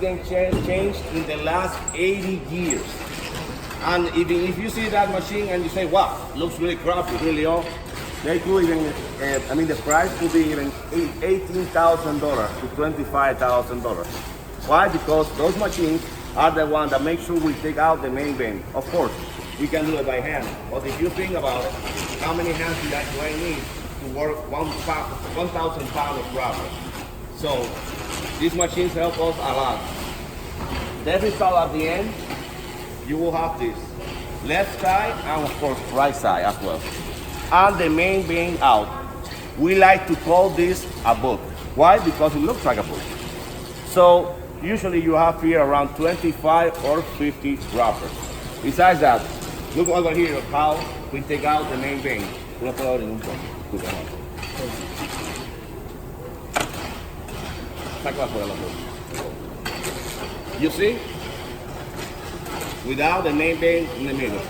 didn't change in the last 80 years. And even if you see that machine and you say, wow, looks really crappy, really old, they could even, the price could be even $18,000 to $25,000. Why? Because those machines are the ones that make sure we take out the main vein. Of course, we can do it by hand, but if you think about it, how many hands do I need to work 1,000 pounds of rubber? So these machines help us a lot. The result at the end, you will have this left side and of course right side as well. And the main vein out. We like to call this a book. Why? Because it looks like a book. So usually you have here around 25 or 50 wrappers. Besides that, look over here how we take out the main vein. You see? Without the main vein in the middle.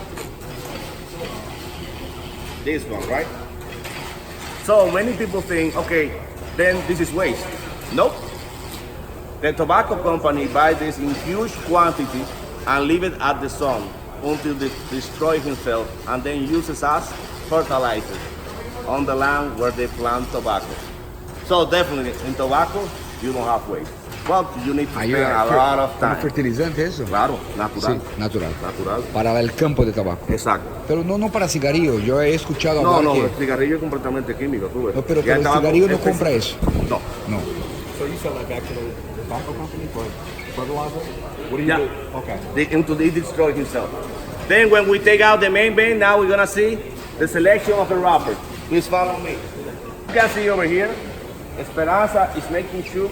This one, right? So many people think, okay, then this is waste. Nope. The tobacco company buys this in huge quantity and leave it at the sun until it destroys himself and then uses as fertilizer on the land where they plant tobacco. So definitely in tobacco, you don't have waste. But you need to spend a lot of time. ¿Es fertilizante eso? Claro, natural. Sí, natural. Natural. Para el campo de tabaco. Exacto. Pero no para cigarrillo. Yo he escuchado hablar No, que... el cigarrillo es completamente químico, tú ves. No, pero el cigarrillo no compra eso. No. No. So you sell that back to the tobacco company for fertilizer? What do you do? Okay. Until he destroys himself. Then when we take out the main vein, now we're gonna see the selection of the wrapper. Please follow me. You can see over here, Esperanza is making sure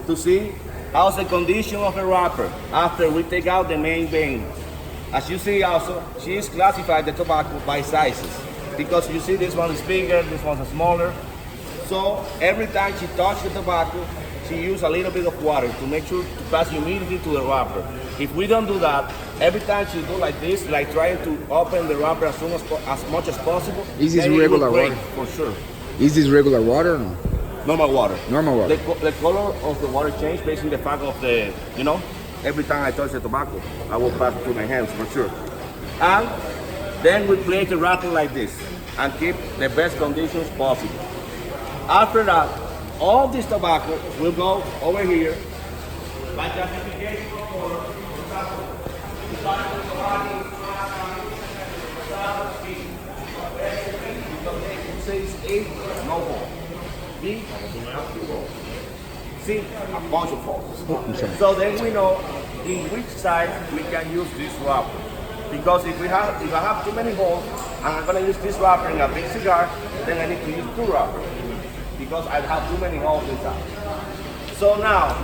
to see how's the condition of the wrapper after we take out the main vein. As you see also, she is classified the tobacco by sizes. Because you see this one is bigger, this one is smaller. So every time she touches the tobacco, she uses a little bit of water to make sure to pass humidity to the wrapper. If we don't do that, every time she do like this, like trying to open the wrapper as much as possible, Is this regular water? For sure. Is this regular water or no? Normal water. Normal water. The color of the water changes based on the fact of the, every time I touch the tobacco, I will pass it to my hands for sure. And then we place the wrapper like this and keep the best conditions possible. After that, all this tobacco will go over here by classification of color. Because says A, no hole. B, C, a bunch of holes. So then we know in which side we can use this wrapper. Because if I have too many holes and I'm gonna use this wrapper in a big cigar, then I need to use two wrappers because I have too many holes inside. So now,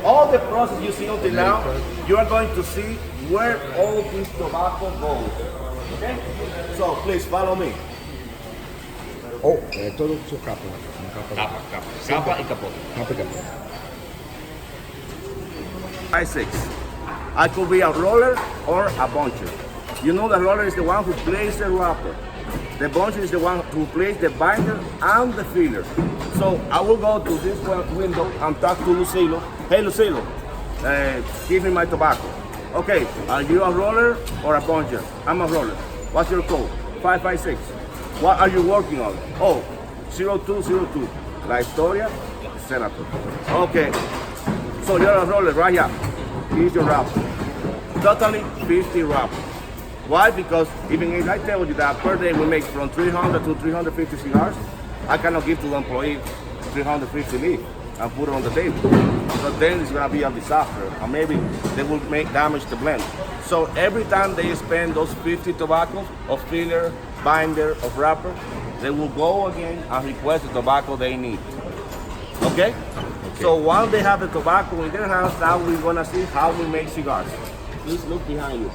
all the process you see until now, you are going to see where all this tobacco goes. Okay? So please follow me. Oh, todo su capa. Capa y capote. Capa y capote. 5-6. I could be a roller or a buncher. You know the roller is the one who plays the wrapper. The buncher is the one who plays the binder and the filler. So I will go to this window and talk to Lucilo. Hey Lucilo, give me my tobacco. Okay, are you a roller or a buncher? I'm a roller. What's your code? 556. What are you working on? Oh, 0202. La Historia, Senator. Okay, so you're a roller right here. Here's your wrapper. Totally 50 wrappers. Why? Because even if I tell you that per day we make from 300 to 350 cigars, I cannot give to the employee 350 leaf and put it on the table. Because then it's gonna be a disaster, and maybe they will make damage the blend. So every time they spend those 50 tobaccos of filler, binder, of wrapper, they will go again and request the tobacco they need. Okay? So once they have the tobacco in their hands, now we're gonna see how we make cigars. Please look behind you.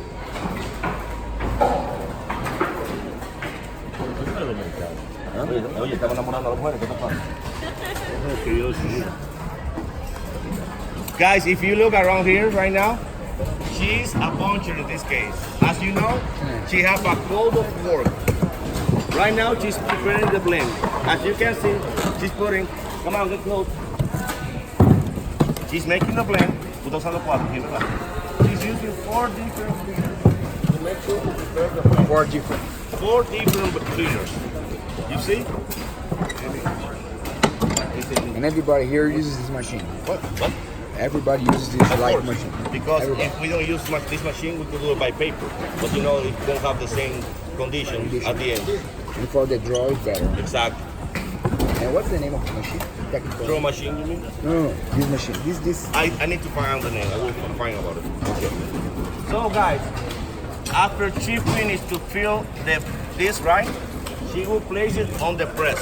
Oye, estaba enamorando a las mujeres, ¿qué te pasa? Guys, if you look around here right now, she's a buncher in this case. As you know, she has a code of work. Right now, she's preparing the blend. As you can see, she's putting, come on, get close. She's making the blend to estás usando 4 aquí, ¿verdad? He's using 4 different fillers to make sure to prepare the bread. 4 different. 4 different fillers. You see? And everybody here uses this machine. What? Everybody uses this Of light course, machine. because Everybody. if we don't use this machine, we could do it by paper. But you know, it won't have the same condition at the end. And for the draw is better. Exactly. And what's the name of the machine? Technical. Draw machine, you mean? No, this machine. This. I need to find out the name. I will find about it. Okay. So guys, after she finished to fill this right, she will place it on the press.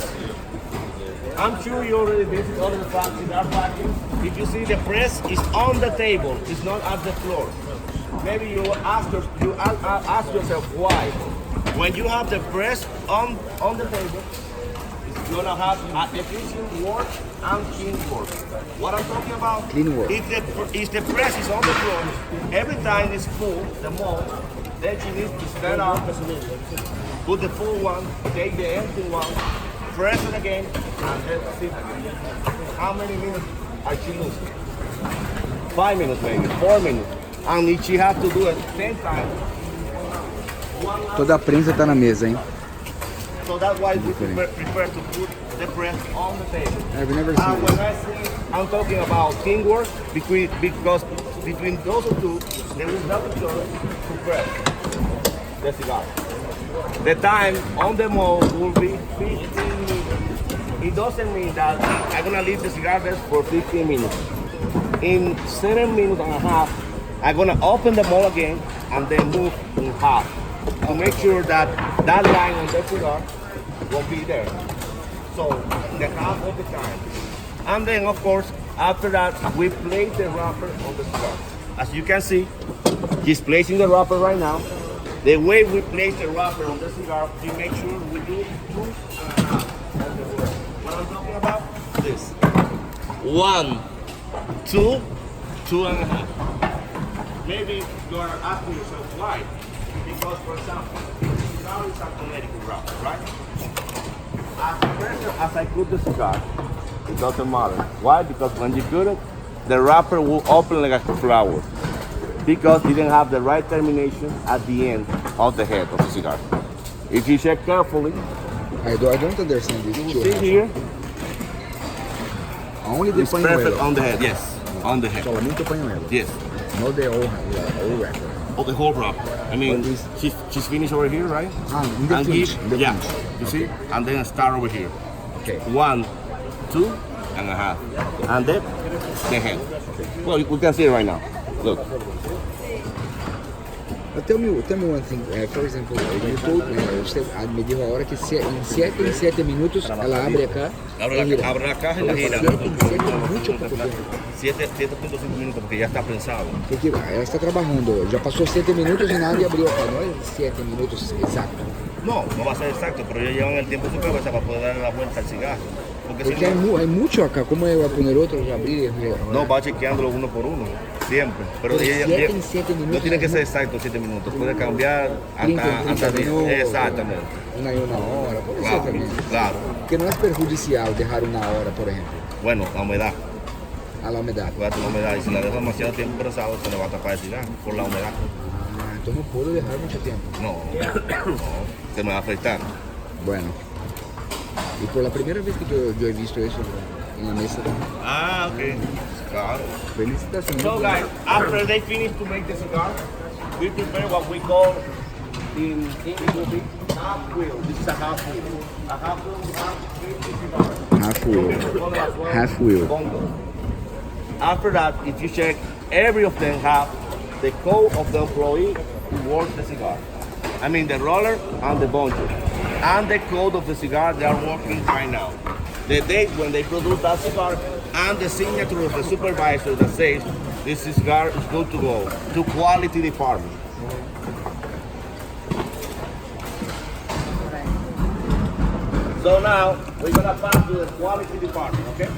I'm sure you already visited other cigar factories. If you see the press is on the table, it's not at the floor. Maybe you ask yourself why. When you have the press on the table, it's gonna have an efficient work and clean work. What I'm talking about? Clean work. If the press is on the floor, every time it's full, the mold, then she needs to stand up, put the full one, take the empty one, press it again, and then sit again. How many minutes are she losing? 5 minutes maybe, 4 minutes. And if she has to do it 10 times, Toda a prensa tá na mesa, hein? so that's why we prefer to put the press on the table. I've never seen And this. when I say I'm talking about teamwork, because between those two, they will help each other to press the cigar. The time on the mold will be 15 minutes. It doesn't mean that I'm gonna leave the cigar there for 15 minutes. In 7 minutes and a half, I'm gonna open the mold again and then move in half to make sure that that line on the cigar will be there. So the half of the time. And then of course, after that, we place the wrapper on the cigar. As you can see, he's placing the wrapper right now. The way we place the wrapper on the cigar, we make sure we do 2.5 of the work. What I'm talking about? This. 1, 2, 2.5. Maybe you are asking yourself why. Because, for example, the cigar is a Connecticut wrapper, right? As I put the cigar, it doesn't matter. Why? Because when you put it, the wrapper will open like a flower. Because it didn't have the right termination at the end of the head of the cigar. If you check carefully, I don't understand this. you will see here, Only the it's perfect pañuelo. on the head. Yes, on the head. Solamente o pañuelo. Yes. No the old wrapper. Oh, the whole wrapper. I mean, What is- she's finished over here, right? In the And finish. give- In the yeah, finish. you see? And then start over here. Okay. 1, 2.5. And then the head. Well, we can see it right now. Look. Tell me one thing. For example, you told usted me dijo ahora que en 7 minutos ela abre acá. Abre la caja y la gira. 7 mucho poco tempo. 7.5 minutos porque ya está pensado. Porque ela está trabalhando, já passou 7 minutos e nadie abriu acá, não é 7 minutos exacto. No, no va a ser exacto, pero ellos llevan el tiempo en su cabeza para poder darle la vuelta al cigarro. Porque si Porque hay mucho acá, como eu vou poner outro, já abrir? no, va chequeándolo uno por uno, siempre. Pero Pero ella, 7 en 7 minutos. no tiene que ser exacto 7 minutos, puede cambiar 30 hasta 10. minutos. Exactamente. Uma hora, pode ser Claro, também. claro. Porque não é perjudicial deixar uma hora, por exemplo, Bueno, la humedad. a la humedade. Cuídate la humedad. Y si la dejas demasiado tiempo presado, se le va a tapar el cigarro por la humedad. Ah, então não posso deixar muito tempo. No, no, se me va a afectar. Bueno. Y por la primera vez que yo he visto eso en la mesa. Ah, ok. Claro. Felicitaciones. So guys, after they finish to make the cigar, we prepare what we call in English will be half wheel. This is a half wheel. A half wheel has 50 cigars. Half wheel. Bongo. After that, if you check, every of them have the code of the employee who works the cigar. I mean the roller and the buncher. And the code of the cigar they are working right now. The date when they produce that cigar and the signature of the supervisor that says this cigar is good to go to quality department. So now we're gonna pass to the quality department, okay?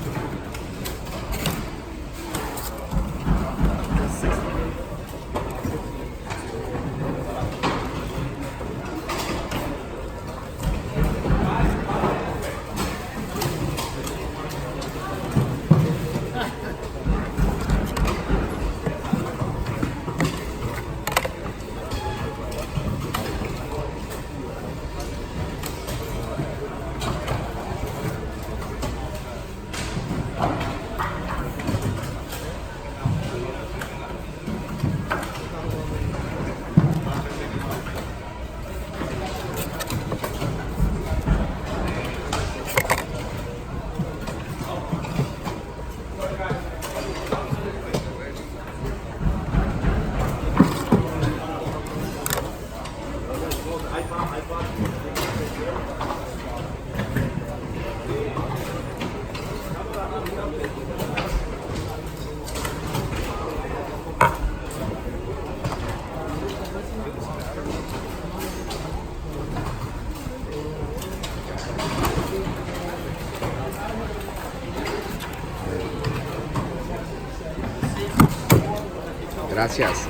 Gracias.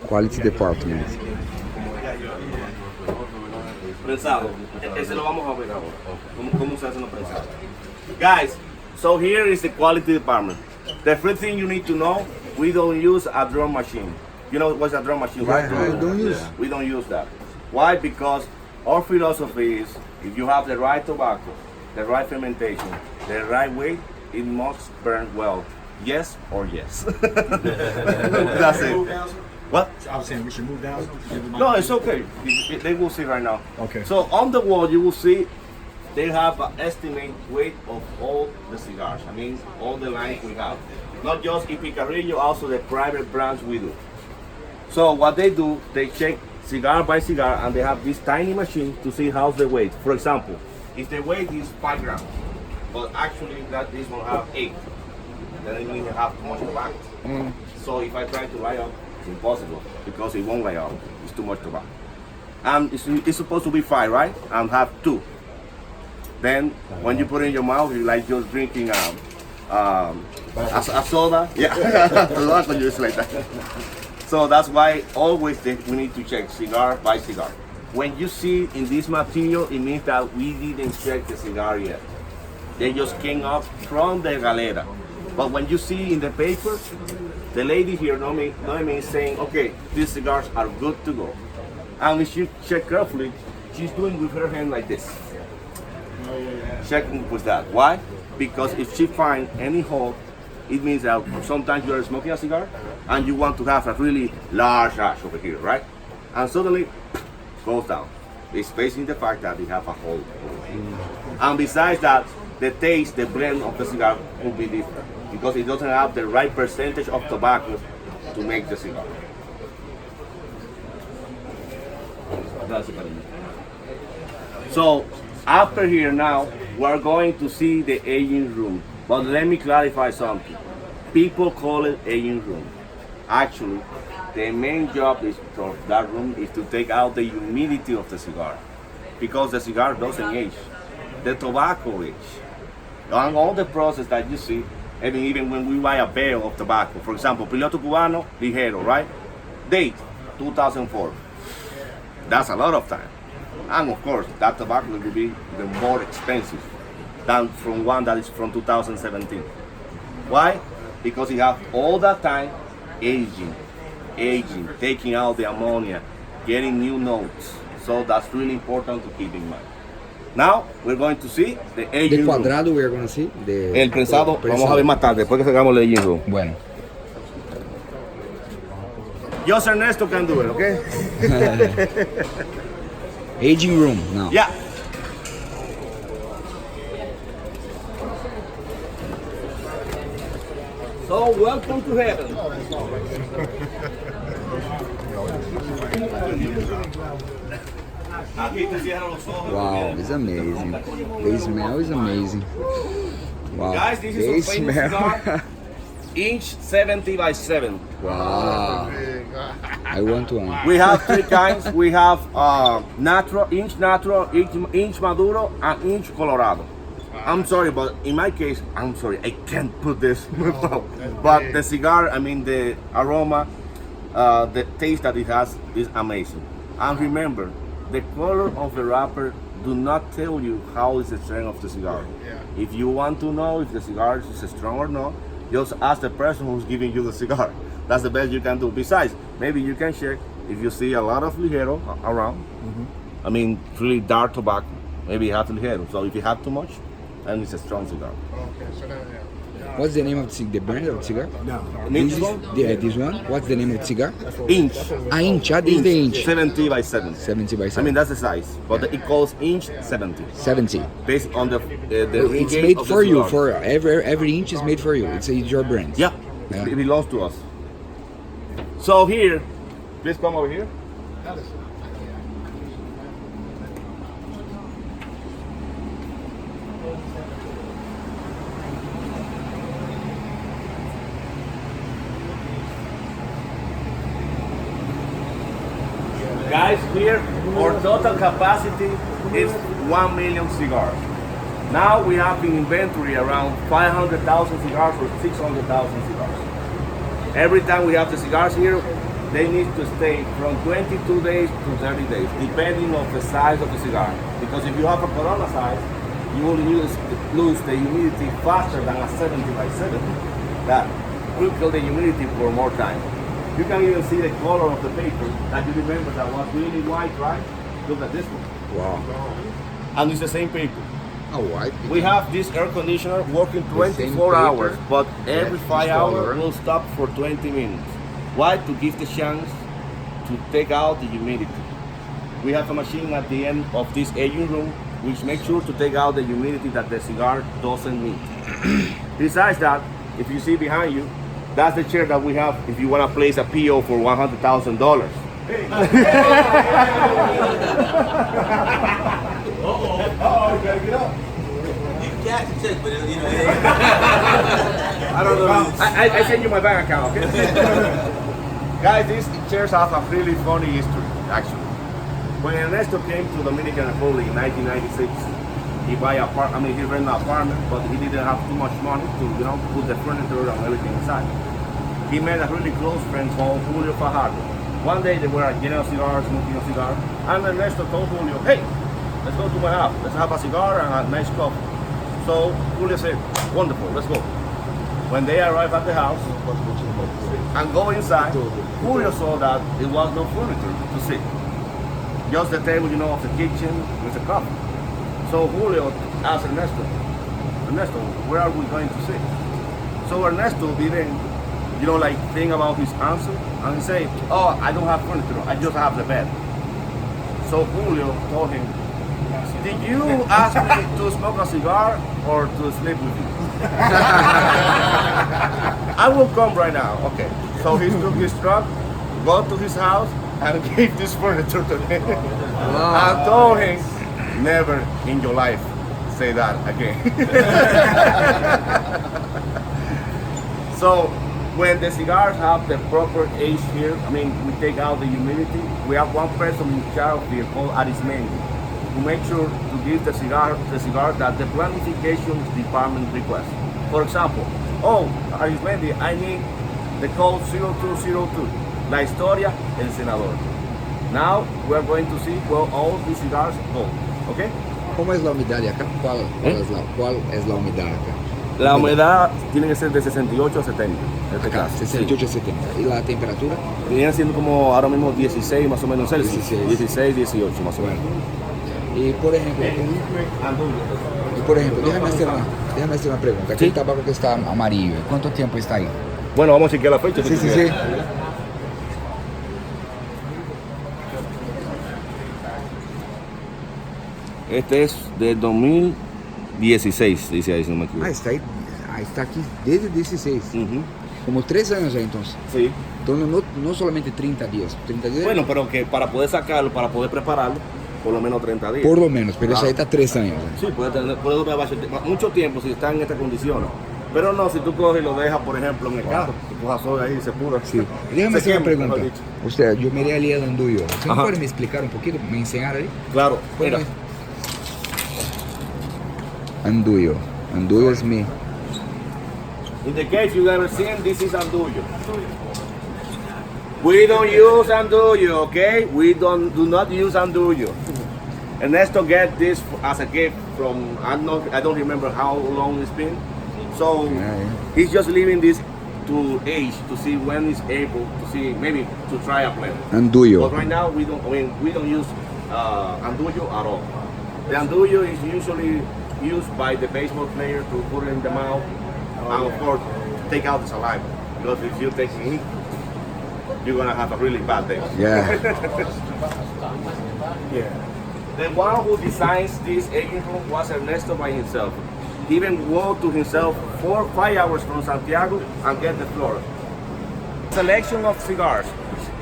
Quality department. Prensado. Ese lo vamos a ver ahora. ¿Cómo se hacen los prensados? Guys, so here is the quality department. The first thing you need to know, we don't use a drum machine. You know what's a drum machine, right? We don't use that. Why? Because our philosophy is, if you have the right tobacco, the right fermentation, the right weight, it must burn well. Yes or yes. That's it. What? I was saying we should move down. No, it's okay. They will see right now. Okay. So on the wall, you will see they have an estimate weight of all the cigars. I mean, all the lines we have. Not just Carrillo, also the private brands we do. So what they do, they check cigar by cigar, and they have this tiny machine to see how's the weight. For example, if the weight is 5 grams, but actually this one have 8, then it means you have too much tobacco. So if I try to light up, it's impossible because it won't light up. It's too much tobacco. And it's supposed to be 5, right? And have 2. Then when you put it in your mouth, it's like just drinking a soda. Yeah, tobacco just like that. So that's why always we need to check cigar by cigar. When you see in this material, it means that we didn't check the cigar yet. They just came up from the galera. But when you see in the paper, the lady here, Noemi is saying, okay, these cigars are good to go. And if you check carefully, she's doing with her hand like this. Checking with that. Why? Because if she finds any hole, it means that sometimes you are smoking a cigar and you want to have a really large ash over here, right? And suddenly goes down. It's facing the fact that we have a hole over here. And besides that, the taste, the blend of the cigar will be different because it doesn't have the right percentage of tobacco to make the cigar. So after here now, we're going to see the aging room. But let me clarify something. People call it aging room. Actually, the main job of that room is to take out the humidity of the cigar. Because the cigar doesn't age. The tobacco ages. And all the process that you see, even when we buy a bale of tobacco, for example, Piloto Cubano, Ligero, right? Date, 2004. That's a lot of time. And of course, that tobacco will be even more expensive than from one that is from 2017. Why? Because you have all that time aging, taking out the ammonia, getting new notes. So that's really important to keep in mind. Now we're going to see the aging The cuadrado room. we are going to see. El prensado, vamos a ver más tarde, después que sacamos el aging room. Bueno. Just Ernesto can do it, okay? Aging room now. Yeah. So welcome to heaven. Wow, it's amazing. The smell is amazing. Wow. Guys, this is the a famous cigar. Inch 70 by 7. Wow. I want one. We have 3 kinds. We have natural, inch maduro, and inch colorado. I'm sorry, but in my case, I can't put this. But the cigar, the aroma, the taste that it has is amazing. And remember, the color of the wrapper do not tell you how is the strength of the cigar. If you want to know if the cigar is strong or not, just ask the person who's giving you the cigar. That's the best you can do. Besides, maybe you can check if you see a lot of ligero around. Really dark tobacco. Maybe you have ligero. So if you have too much, then it's a strong cigar. What's the name of the brand of cigar? This one? This one? What's the name of the cigar? Inch. Inch. This is the inch. 70 by 7. 70 by 7. That's the size, but it calls inch 70. 70. Based on the It's made for you. For every inch is made for you. It's your brand. Yeah, it belongs to us. So here, please come over here. Guys, here our total capacity is 1 million cigars. Now we have in inventory around 500,000 cigars or 600,000 cigars. Every time we have the cigars here, they need to stay from 22 days to 30 days, depending on the size of the cigar. Because if you have a Corona size, you will lose the humidity faster than a 70 by 70. That will kill the humidity for more time. You can even see the color of the paper that you remember that was really white, right? Look at this one. Uau. And it's the same paper. Ah, white. We have this air conditioner working The same 24 paper, hours, but every yeah, 5 this hours color. will stop for 20 minutes. Why? To give the chance to take out the humidity. We have a machine at the end of this aging room which makes sure to take out the humidity that the cigar doesn't need. Besides that, if you see behind you, that's the chair that we have if you want to place a PO for $100,000. I don't know. I send you my bank account, okay? Guys, these chairs have a really funny history, actually. When Ernesto came to Dominican Republic in 1996, he rented an apartment, but he didn't have too much money to, put the furniture and everything inside. He met a really close friend called Julio Fajardo. One day they were at General Cigars, smoking a cigar, and Ernesto told Julio, hey, let's go to my house. Let's have a cigar and a nice coffee. So Julio said, wonderful, let's go. When they arrived at the house and go inside, Julio saw that it was no furniture to sit. Just the table, of the kitchen with the coffee. So Julio asked Ernesto, where are we going to sit? So Ernesto didn't, think about his answer, and he said, oh, I don't have furniture, I just have the bed. So Julio told him, did you ask me to smoke a cigar or to sleep with you? I will come right now. Okay. So he took his truck, go to his house, and gave this furniture to him. And told him, never in your life say that again. So when the cigars have the proper age here, we take out the humidity. We have one person in charge here called Arismendi, who makes sure to give the cigar that the planification department requests. For example, Arismendi, I need the code 0202, La Historia, El Senador. Now we're going to see where all these cigars go, okay? ¿Cómo es la humedad acá? ¿Cuál es la humedad acá? La humedad tiene que ser de 68 a 70. Acá, 68 a 70. ¿Y la temperatura? Viene siendo como ahora mismo 16 más o menos Celsius. 16, 18 más o menos. Y por ejemplo, déjame hacer una pregunta. Aquel tabaco que está amarillo, ¿cuánto tiempo está ahí? Bueno, vamos a chequear la fecha. Sí. Este es de 2016, dice ahí, si no me equivoco. Está ahí, está aquí desde 16. Como 3 años ya entonces. Sí. Entonces no solamente 30 días. 30 días. Bueno, pero que para poder sacarlo, para poder prepararlo, por lo menos 30 días. Por lo menos, pero eso ahí está 3 años. Sí, puede durar mucho tiempo si está en esta condición. Pero no, si tú coges y lo dejas, por ejemplo, en el carro, y cojas soga ahí y se pura. Sí. Déjame hacer una pregunta. Usted, yo miré allí el andullo. ¿Usted me puede me explicar un poquito, me enseñar ahí? Claro, mira. Andullo es mi. In the case you've ever seen, this is andullo. We don't use andullo, okay? We do not use andullo. Ernesto get this as a gift from, I don't remember how long it's been. So he's just leaving this to age to see when he's able to see, maybe to try a blend. Andullo. But right now we don't use andullo at all. The andullo is usually used by the baseball player to put it in the mouth and of course take out the saliva. Because if you take it, you're gonna have a really bad day. Yeah. The one who designs this aging room was Ernesto by himself. He even walked to himself 4 or 5 hours from Santiago and get the floor. Selection of cigars.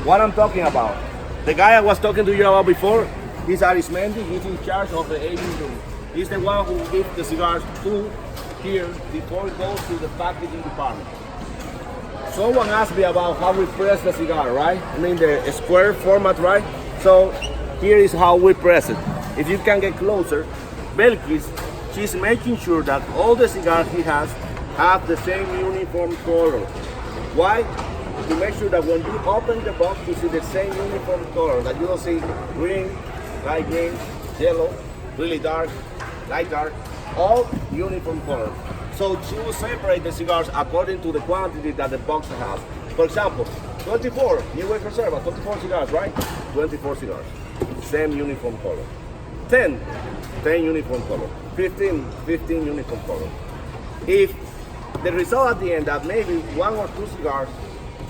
What I'm talking about. The guy I was talking to you about before, he's Arismendi. He's in charge of the aging room. He's the one who gives the cigars to here before it goes to the packaging department. Someone asked me about how we press the cigar, right? The square format, right? So here is how we press it. If you can get closer, Belkis, she's making sure that all the cigars he has have the same uniform color. Why? to make sure that when you open the box, you see the same uniform color, that you don't see green, light green, yellow, really dark, light dark, all uniform color. So she will separate the cigars according to the quantity that the box has. For example, 24, New Wave Reserva, 24 cigars, right? 24 cigars, same uniform color. 10 uniform color. 15 uniform color. If the result at the end that maybe 1 or 2 cigars,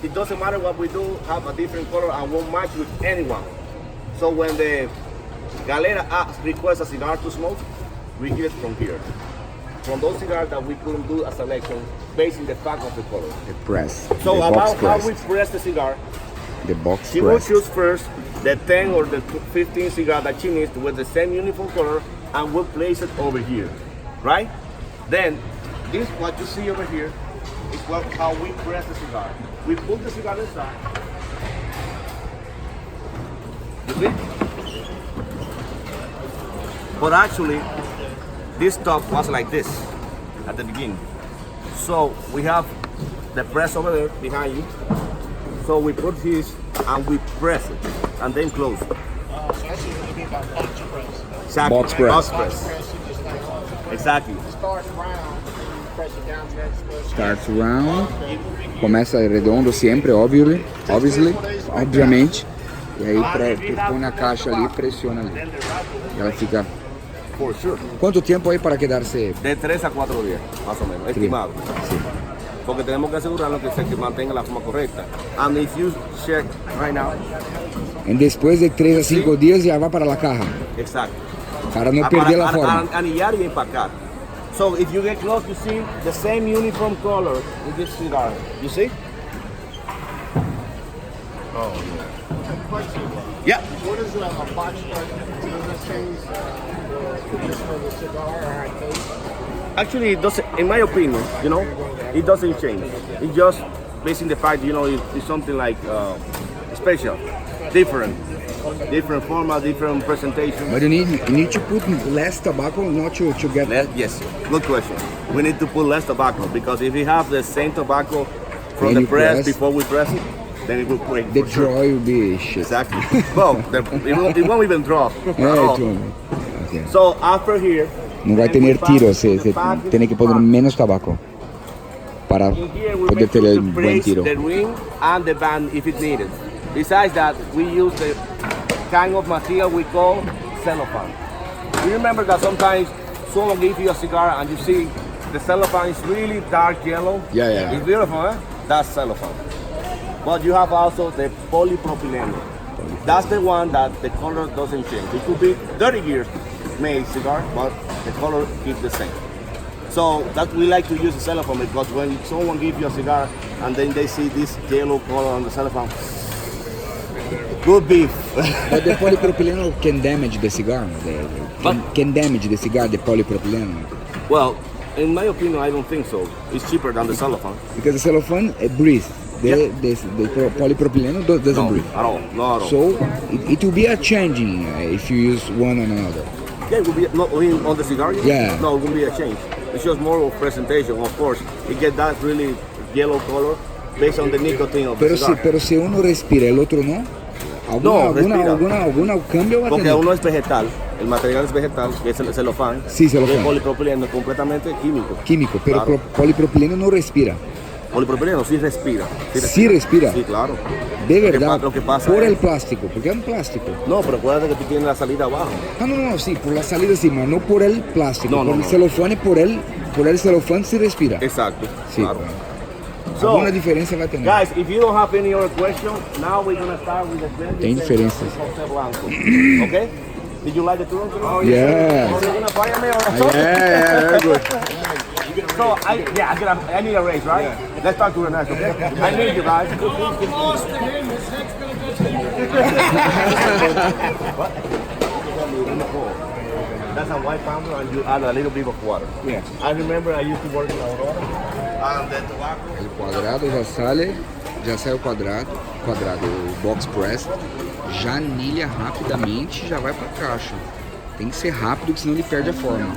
it doesn't matter what we do, have a different color and won't match with anyone. So when the Galera requests a cigar to smoke, we get it from here. From those cigars that we couldn't do a selection based on the fact of the color. The press. So the about box how press. we press the cigar, The box she will press. choose first the 10 or the 15 cigar that she needs with the same uniform color and we'll place it over here, right? Then, this what you see over here is how we press the cigar. We put the cigar inside. You see? But actually, this top was like this at the beginning. So we have the press over there behind you. So we put this and we press it and then close it. So that's what you mean by box press. Exactly. Box press. Box Box press. press, you just like Exactly. start round and you press it down to that express. Starts round. Começa redondo sempre, obviously. Obviamente. E aí põe na caixa ali e pressiona ali. E ela fica... For sure. Quanto tempo aí para quedarse? De 3 a 4 días, más o menos, estimado. Porque tenemos que asegurarnos que se mantenga la forma correcta. And if you check right now, E depois de 3 a 5 dias já vai para a caja. exacto. Para não perder a forma. Anillar y empacar. So if you get close, you see the same uniform color in this cigar. You see? Oh, question. Yeah. What is a box press? Does this change just for the cigar or how it tastes? Actually, it doesn't. In my opinion, you know, it doesn't change. It just based on the fact, you know, it's something like special, different format, different presentation. But you need to put less tobacco not to get Yes, good question. We need to put less tobacco because if we have the same tobacco from When the you press press, before we press it, then it will break. the for sure. joy will be shit. Exactly. Well, it won't even drop. É, at all. okay. So after here, Não vai then we ter tiro, pass você the package tem que pôr back. menos tabaco para In here we poder make ter sure el to buen place tiro. the ring and the band if it's needed. Besides that, we use the kind of material we call cellophane. You remember that sometimes someone gives you a cigar and you see the cellophane is really dark yellow? Yeah. It's beautiful, eh? That's cellophane. But you have also the polypropylene. That's the one that the color doesn't change. It could be 30 years made cigar, but the color keeps the same. So that we like to use the cellophane because when someone gives you a cigar and then they see this yellow color on the cellophane, good beef. But the polypropylene can damage the cigar. Can damage the cigar, the polypropylene. Well, in my opinion, I don't think so. It's cheaper than the cellophane. Because the cellophane breathes. The polypropylene doesn't No, breathe. at all. No, at all. So it will be a changing if you use one on another. Yeah, it will be on the cigar. Yeah. No, it won't be a change. It's just more of presentation. Of course, it get that really yellow color based on the nicotine of the cigar. Pero si uno respira, el otro no. Alguna cambio va a Porque tener. uno es vegetal, el material es vegetal, que es el celofán. Sí, celofán. Y el polipropileno es completamente químico. Químico, pero Claro. polipropileno no respira. Polipropileno sí respira. Sí respira. Sí, claro. De verdad. Lo que pasa por es- el plástico, porque es un plástico. No, pero acuérdate que tú tienes la salida abajo. No, sí, por la salida sí, pero no por el plástico. No, por el no. celofán, por el celofán sí respira. Exacto. Sí, Claro. claro. Alguna diferencia va a tener. Guys, if you don't have any other question, now we're gonna start with the blend. Tem diferenças. Okay? Did you like the tour? Oh, Yes. Oh, you're gonna fire me or Yeah, very good. So I need a raise, right? Let's talk to the next, okay? I need you guys. What? That's a white pounder and you add a little bit of water. Yeah. I remember I used to work in Aurora. And the tobacco. O quadrado já sai o quadrado, o box press, já anilha rapidamente, já vai pra caixa. Tem que ser rápido, porque senão ele perde a forma.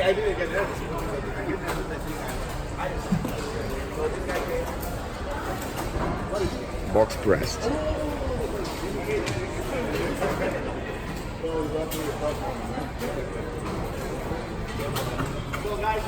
I didn't get nervous because I get nervous. I think so this guy came. What is it? Box pressed. So guys,